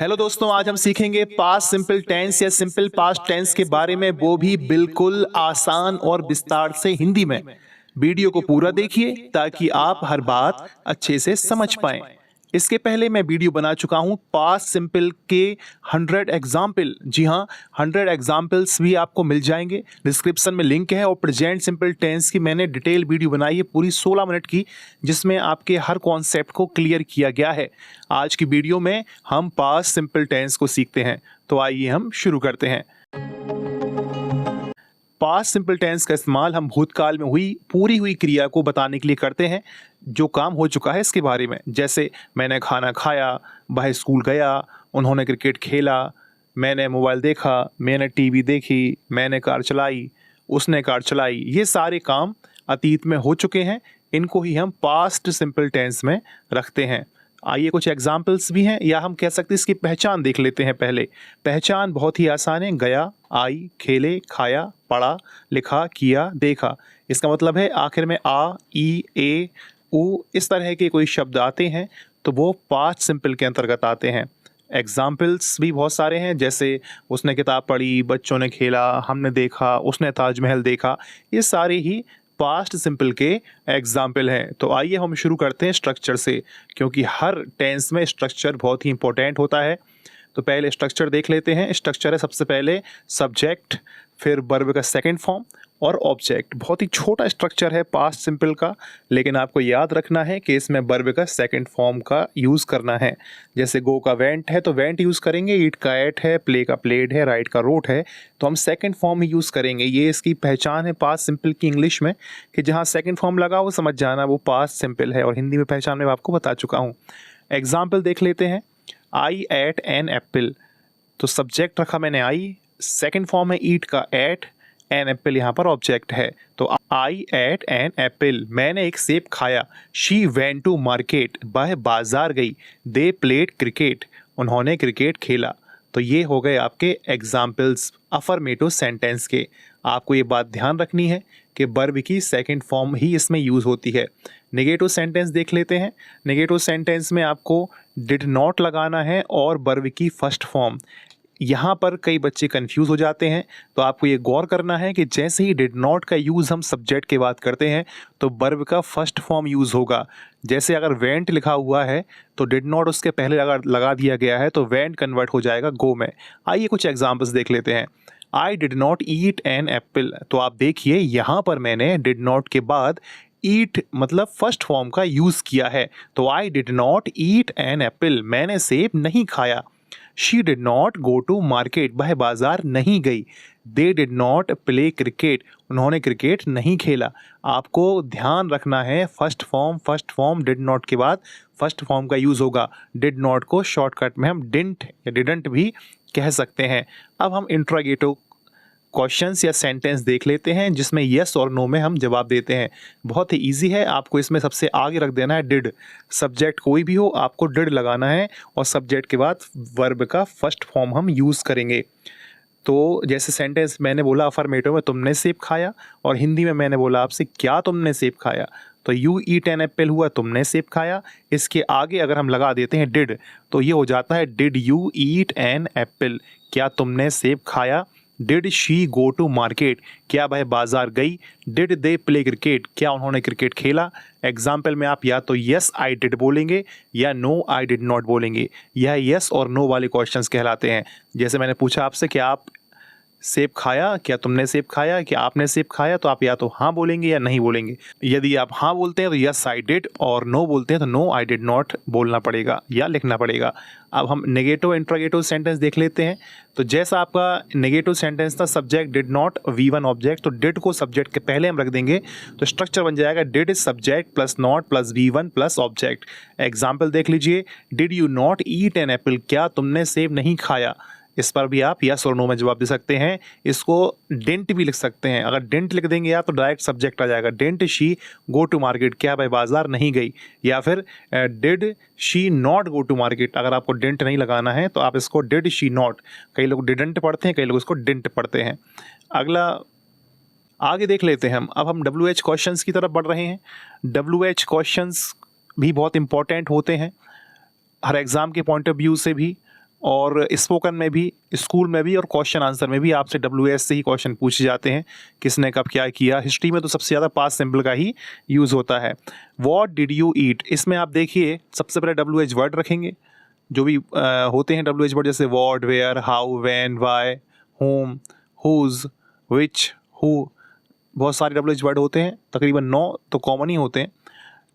Hello दोस्तों, आज हम सीखेंगे पास्ट सिंपल टेंस या सिंपल पास्ट टेंस के बारे में, वो भी बिल्कुल आसान और विस्तार से हिंदी में। वीडियो को पूरा देखिए ताकि आप हर बात अच्छे से समझ पाएं। इसके पहले मैं वीडियो बना चुका हूं पास्ट सिंपल के 100 एग्जाम्पल। जी हां, 100 एग्जाम्पल्स भी आपको मिल जाएंगे, डिस्क्रिप्शन में लिंक है। और प्रेजेंट सिंपल टेंस की मैंने डिटेल वीडियो बनाई है पूरी 16 मिनट की, जिसमें आपके हर कॉन्सेप्ट को क्लियर किया गया है। आज की वीडियो में हम पास्ट सिंपल टेंस को सीखते हैं, तो आइए हम शुरू करते हैं। पास्ट सिंपल टेंस का इस्तेमाल हम भूतकाल में पूरी हुई क्रिया को बताने के लिए करते हैं, जो काम हो चुका है इसके बारे में। जैसे मैंने खाना खाया, वह स्कूल गया, उन्होंने क्रिकेट खेला, मैंने मोबाइल देखा, मैंने टीवी देखी, मैंने कार चलाई, उसने कार चलाई। ये सारे काम अतीत में हो चुके हैं, इनको ही हम पास्ट सिंपल टेंस में रखते हैं। आइए कुछ एग्जाम्पल्स भी हैं, या हम कह सकते हैं इसकी पहचान देख लेते हैं। पहले पहचान बहुत ही आसान है, गया, आई, खेले, खाया, पढ़ा, लिखा, किया, देखा। इसका मतलब है आखिर में आ, ई, ए, उ इस तरह के कोई शब्द आते हैं तो वो पास्ट सिंपल के अंतर्गत आते हैं। एग्जाम्पल्स भी बहुत सारे हैं, जैसे उसने किताब पढ़ी, बच्चों ने खेला, हमने देखा, उसने ताजमहल देखा। ये सारे ही पास्ट सिंपल के एग्जाम्पल हैं। तो आइए हम शुरू करते हैं स्ट्रक्चर से, क्योंकि हर टेंस में स्ट्रक्चर बहुत ही इंपॉर्टेंट होता है। तो पहले स्ट्रक्चर देख लेते हैं। स्ट्रक्चर है सबसे पहले सब्जेक्ट, फिर वर्ब का सेकंड फॉर्म और ऑब्जेक्ट। बहुत ही छोटा स्ट्रक्चर है पास्ट सिंपल का, लेकिन आपको याद रखना है कि इसमें वर्ब का सेकंड फॉर्म का यूज़ करना है। जैसे गो का वेंट है तो वेंट यूज़ करेंगे, ईट का एट है, प्ले का प्लेड है, राइट का रोट है, तो हम सेकंड फॉर्म ही यूज़ करेंगे। ये इसकी पहचान है पास्ट सिंपल की इंग्लिश में, कि जहाँ सेकंड फॉर्म लगा वो समझ जाना वो पास्ट सिंपल है। और हिंदी में पहचान में आपको बता चुका हूँ। एग्जाम्पल देख लेते हैं। आई एट एन एप्पल, तो सब्जेक्ट रखा मैंने आई, सेकंड फॉर्म है ईट का एट, एन एप्पल यहाँ पर ऑब्जेक्ट है। तो आई एट एन एप्पल, मैंने एक सेब खाया। शी वेंट टू मार्केट, वह बाजार गई। दे प्लेड क्रिकेट, उन्होंने क्रिकेट खेला। तो ये हो गए आपके एग्जाम्पल्स अफर्मेटिव सेंटेंस के। आपको ये बात ध्यान रखनी है कि वर्ब की सेकंड फॉर्म ही इसमें यूज़ होती है। नेगेटिव सेंटेंस देख लेते हैं। नेगेटिव सेंटेंस में आपको डिड नॉट लगाना है और वर्ब की फर्स्ट फॉर्म। यहाँ पर कई बच्चे कंफ्यूज हो जाते हैं, तो आपको ये गौर करना है कि जैसे ही डिड नॉट का यूज़ हम सब्जेक्ट के बात करते हैं तो वर्ब का फर्स्ट फॉर्म यूज़ होगा। जैसे अगर वेंट लिखा हुआ है तो डिड नॉट उसके पहले अगर लगा दिया गया है तो वेंट कन्वर्ट हो जाएगा गो में। आइए कुछ एग्जाम्पल्स देख लेते हैं। आई did not eat an Apple, तो आप देखिए यहाँ पर मैंने डिड नॉट के बाद ईट मतलब फर्स्ट फॉर्म का यूज़ किया है। तो I did not eat an apple, मैंने सेब नहीं खाया। She did not go to market, वह बाजार नहीं गई। They did not play cricket, उन्होंने क्रिकेट नहीं खेला। आपको ध्यान रखना है फर्स्ट फॉर्म डिड नॉट के बाद फर्स्ट फॉर्म का यूज़ होगा। डिड नॉट को शॉर्टकट में हम डिडंट या डिडंट भी कह सकते हैं। अब हम इंट्रोगेटिव क्वेश्चंस या सेंटेंस देख लेते हैं, जिसमें यस और नो में हम जवाब देते हैं। बहुत ही इजी है, आपको इसमें सबसे आगे रख देना है डिड। सब्जेक्ट कोई भी हो आपको डिड लगाना है, और सब्जेक्ट के बाद वर्ब का फर्स्ट फॉर्म हम यूज़ करेंगे। तो जैसे सेंटेंस मैंने बोला अफर्मेटिव में, तुमने सेब खाया, और हिंदी में मैंने बोला आपसे क्या तुमने सेब खाया, तो यू ईट एन एप्पल हुआ तुमने सेब खाया। इसके आगे अगर हम लगा देते हैं डिड तो ये हो जाता है did you eat an apple, क्या तुमने सेब खाया। Did she go to market, क्या वह बाजार गई। डिड दे प्ले क्रिकेट, क्या उन्होंने क्रिकेट खेला। एग्जाम्पल में आप या तो यस आई डिड बोलेंगे या नो आई डिड नॉट बोलेंगे। यह यस और नो वाले क्वेश्चंस कहलाते हैं। जैसे मैंने पूछा आपसे कि आप सेब खाया, क्या तुमने सेब खाया, क्या आपने सेब खाया, तो आप या तो हाँ बोलेंगे या नहीं बोलेंगे। यदि आप हाँ बोलते हैं तो यस आई डिड, और नो बोलते हैं तो नो आई डिड नॉट बोलना पड़ेगा या लिखना पड़ेगा। अब हम नेगेटिव इंट्रोगेटिव सेंटेंस देख लेते हैं। तो जैसा आपका नेगेटिव सेंटेंस था subject did not V1 object, तो डिड को सब्जेक्ट के पहले हम रख देंगे तो स्ट्रक्चर बन जाएगा did is subject plus not plus V1 plus object. Example देख लीजिए। Did you not eat an apple, क्या तुमने सेब नहीं खाया। इस पर भी आप यस और नो में जवाब दे सकते हैं। इसको डिडंट भी लिख सकते हैं। अगर डिडंट लिख देंगे आप तो डायरेक्ट सब्जेक्ट आ जाएगा। Didn't she go to market, क्या वह बाजार नहीं गई। या फिर did she not go to market, अगर आपको डिडंट नहीं लगाना है तो आप इसको डिड शी नॉट, कई लोग डिडंट पढ़ते हैं, कई लोग इसको डिडंट पढ़ते हैं। अगला आगे देख लेते हैं हम। अब हम WH क्वेश्चंस की तरफ बढ़ रहे हैं। WH क्वेश्चंस भी बहुत इंपॉर्टेंट होते हैं हर एग्ज़ाम के पॉइंट ऑफ व्यू से भी। और स्पोकन में भी, स्कूल में भी और क्वेश्चन आंसर में भी आपसे WH से ही क्वेश्चन पूछे जाते हैं, किसने कब क्या किया। हिस्ट्री में तो सबसे ज़्यादा पास्ट सिंपल का ही यूज़ होता है। व्हाट डिड यू ईट, इसमें आप देखिए सबसे पहले WH वर्ड रखेंगे, जो भी होते हैं WH वर्ड, जैसे what, where, how, when, why, whom, whose, which, who, बहुत सारे WH वर्ड होते हैं, तकरीबन 9 तो कॉमन ही होते हैं।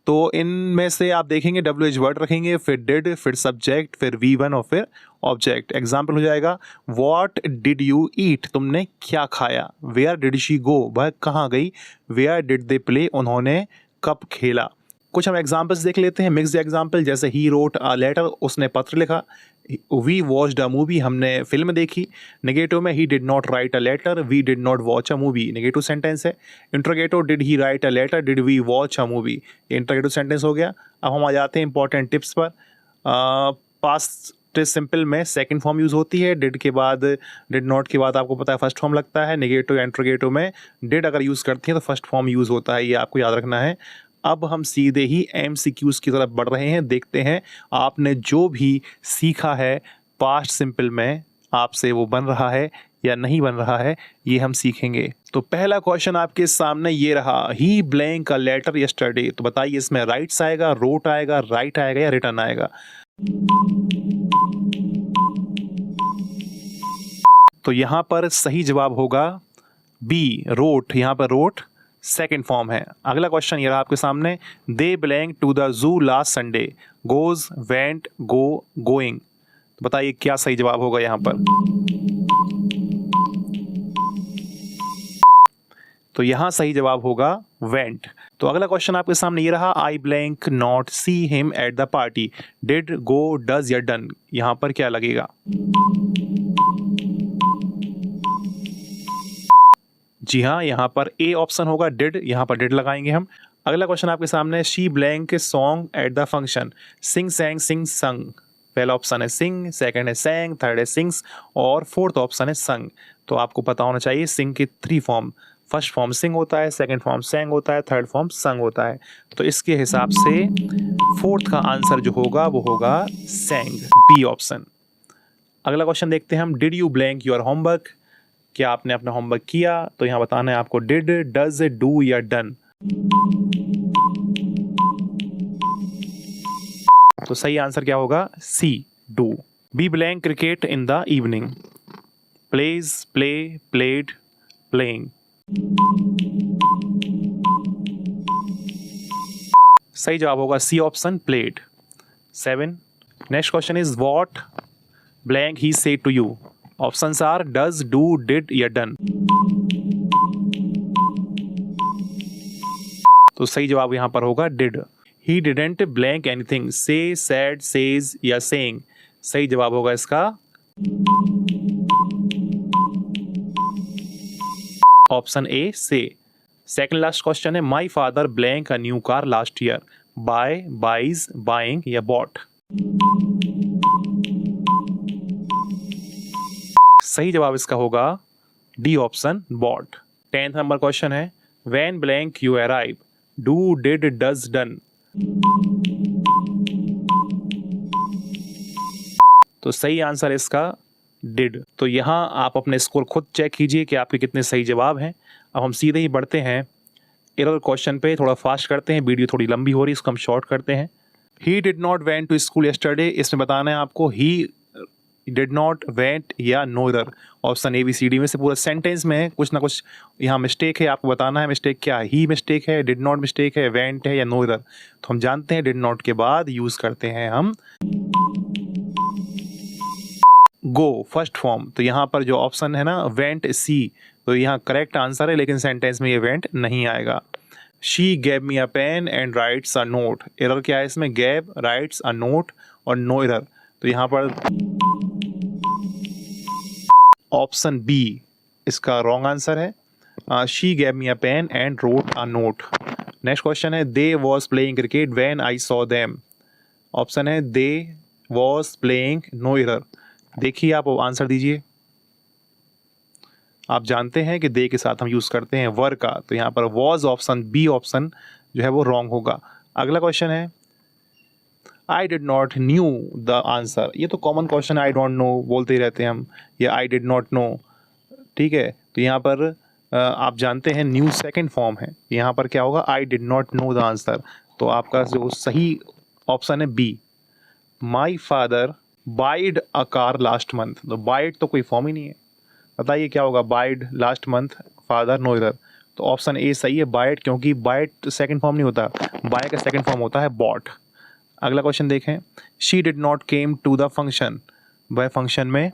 तो इनमें से आप देखेंगे WH वर्ड रखेंगे, फिर डिड, फिर सब्जेक्ट, फिर V1 और फिर ऑब्जेक्ट। एग्जाम्पल हो जाएगा व्हाट डिड यू ईट, तुमने क्या खाया। वेयर डिड शी गो, वह कहाँ गई। वेयर डिड दे प्ले, उन्होंने कब खेला। कुछ हम एग्जाम्पल्स देख लेते हैं, मिक्स्ड एग्जाम्पल, जैसे ही रोट अ लेटर, उसने पत्र लिखा। वी वॉच्ड अ मूवी, हमने फिल्म देखी। नेगेटिव में he did not write a letter, we did not watch a movie, negative sentence है। Interrogative, did he write a letter, did we watch a movie, interrogative sentence हो गया। अब हम आ जाते हैं इंपॉर्टेंट टिप्स पर। पास्ट सिंपल में सेकंड फॉर्म यूज़ होती है, डिड के बाद, डिड नॉट के बाद आपको पता है फर्स्ट फॉर्म लगता है। नेगेटिव इंट्रोगेटिव में डिड अगर यूज़ करती है तो फर्स्ट फॉर्म यूज़ होता है, ये आपको याद रखना है। अब हम सीधे ही MCQs की तरफ बढ़ रहे हैं। देखते हैं आपने जो भी सीखा है पास्ट सिंपल में, आपसे वो बन रहा है या नहीं बन रहा है, ये हम सीखेंगे। तो पहला क्वेश्चन आपके सामने ये रहा, ही ब्लैंक अ लेटर यस्टरडे। तो बताइए इसमें राइट्स आएगा, रोट आएगा, राइट आएगा या रिटर्न आएगा। तो यहाँ पर सही जवाब होगा बी, रोट। यहाँ पर रोट सेकेंड फॉर्म है। अगला क्वेश्चन ये रहा आपके सामने, they belong to the zoo last Sunday, goes, went, go, going. तो बताइए क्या सही जवाब होगा यहाँ पर। तो यहाँ सही जवाब होगा वेंट। तो अगला क्वेश्चन आपके सामने ये रहा, आई blank not see him at the party, did, go, does या डन। यहाँ पर क्या लगेगा। जी हाँ, यहाँ पर ए ऑप्शन होगा डिड, यहाँ पर डिड लगाएंगे हम। अगला क्वेश्चन आपके सामने, she blank song at the function, sing, sang, sing, sung. पहला ऑप्शन है सिंग, सेकंड है सैंग, थर्ड है सिंग्स और फोर्थ ऑप्शन है संग। तो आपको पता होना चाहिए सिंग की 3 फॉर्म, फर्स्ट फॉर्म सिंग होता है, सेकंड फॉर्म सैंग होता है, थर्ड फॉर्म संग होता है। तो इसके हिसाब से फोर्थ का आंसर जो होगा वो होगा सैंग, बी ऑप्शन। अगला क्वेश्चन देखते हैं हम, did you blank your homework, क्या आपने अपना होमवर्क किया। तो यहाँ बताना है आपको डिड, डज, डू या डन। तो सही आंसर क्या होगा, C, do. We blank cricket in the evening, plays, play, played, playing. सही जवाब होगा C option, played. 7। Next question is what blank he said to you. Options are does, do, did या done. तो सही जवाब यहां पर होगा did. He didn't blank anything, say, said, says या सेइंग। सही जवाब होगा इसका ऑप्शन ए, से। सेकंड लास्ट क्वेश्चन है, my father blank a new car last year, buy, buys, buying या बॉट। सही जवाब इसका होगा D option, bought. 10th number question है, when blank you arrive, do, did, does, done. तो सही आंसर इसका डिड। तो यहाँ आप अपने स्कोर खुद चेक कीजिए कि आपके कितने सही जवाब हैं। अब हम सीधे ही बढ़ते हैं एरर क्वेश्चन पे, थोड़ा फास्ट करते हैं, वीडियो थोड़ी लंबी हो रही है, इसको हम शॉर्ट करते हैं। He did not went to school yesterday, इसमें बताना है आपको ही डिड नॉट, वेंट या नोइदर। ऑप्शन ABCD में से पूरा सेंटेंस में कुछ ना कुछ यहाँ मिस्टेक है, आपको बताना है मिस्टेक क्या है। ही मिस्टेक है, डिड नॉट मिस्टेक है, वेंट है या नोइदर। तो हम जानते हैं डिड नॉट के बाद यूज़ करते हैं हम गो, फर्स्ट फॉर्म। तो यहाँ पर जो ऑप्शन है ना वेंट, सी, तो यहाँ करेक्ट आंसर है, लेकिन सेंटेंस में ये वेंट नहीं आएगा। She gave me a pen and writes a note, error क्या है इसमें, गैव, राइट्स अ नोट और नो एरर। तो यहाँ पर ऑप्शन बी इसका रॉन्ग आंसर है। She gave me a pen and wrote a note. Next question है, they was playing cricket when I saw them. Option है they was playing, no error. देखिए आप answer दीजिए। आप जानते हैं कि दे के साथ हम यूज़ करते हैं वर का, तो यहाँ पर वॉज ऑप्शन, बी ऑप्शन जो है वो रॉन्ग होगा। अगला क्वेश्चन है, आई did not new the answer, ये तो common question, I don't know बोलते ही रहते हैं हम, या आई डिड नॉट नो, ठीक है। तो यहाँ पर आप जानते हैं न्यू सेकंड फॉर्म है, यहाँ पर क्या होगा, I did not know the answer. तो आपका जो सही ऑप्शन है B, my father buyed a car last month. तो बाइड तो कोई फॉर्म ही नहीं है, बताइए क्या होगा, buyed last month father no error. तो ऑप्शन ए सही है, बाइड, क्योंकि बाइड सेकंड फॉर्म नहीं होता, बाय का सेकंड फॉर्म होता है बॉट। अगला क्वेश्चन देखें, she did not came to the function, वह फंक्शन में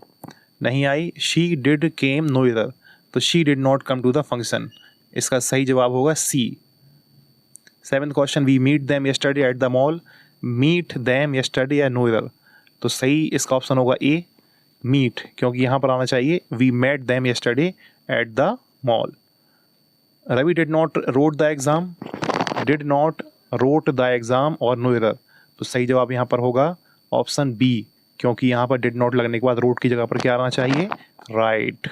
नहीं आई। She did came no error, तो she did not come to the function, इसका सही जवाब होगा C. 7th question, we meet them yesterday at the mall, meet them yesterday या नो इधर, तो सही इसका ऑप्शन होगा ए, मीट, क्योंकि यहाँ पर आना चाहिए we met them yesterday at the mall. Ravi did not wrote the exam, did not wrote the exam और नो इधर, तो सही जवाब यहाँ पर होगा ऑप्शन बी, क्योंकि यहाँ पर डिड नॉट लगने के बाद रोट की जगह पर क्या आना चाहिए, राइट।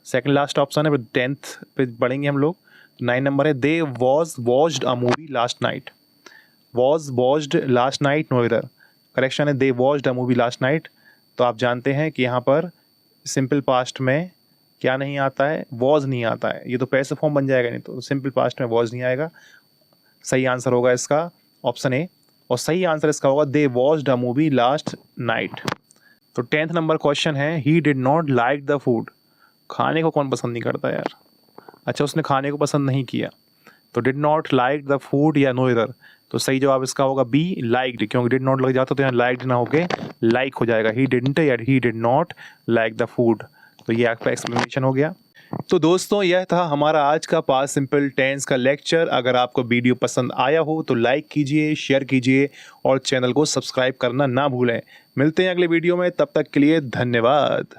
सेकंड लास्ट ऑप्शन है, 10th पे पढ़ेंगे हम लोग। 9 नंबर है, they was watched a movie last night, was watched last night no इधर, करेक्शन है they watched a movie last night. तो आप जानते हैं कि यहाँ पर सिंपल पास्ट में क्या नहीं आता है, वॉज नहीं आता है, ये तो पैसिव फॉर्म बन जाएगा, नहीं तो सिंपल पास्ट में वॉज नहीं आएगा। सही आंसर होगा इसका ऑप्शन ए, और सही आंसर इसका होगा they watched a movie last night. तो 10th नंबर क्वेश्चन है, he did not like the food, खाने को कौन पसंद नहीं करता यार, अच्छा उसने खाने को पसंद नहीं किया, तो did not like the food या नो इधर, तो सही जवाब इसका होगा बी, लाइक्ड, क्योंकि डिड नॉट लग जाता तो यहाँ लाइक्ड ना होके लाइक हो जाएगा, ही डिडंट या ही did not like the food. तो ये आपका एक्सप्लेनेशन हो गया। तो दोस्तों यह था हमारा आज का पास्ट सिंपल टेंस का लेक्चर। अगर आपको वीडियो पसंद आया हो तो लाइक कीजिए, शेयर कीजिए और चैनल को सब्सक्राइब करना ना भूलें। मिलते हैं अगले वीडियो में, तब तक के लिए धन्यवाद।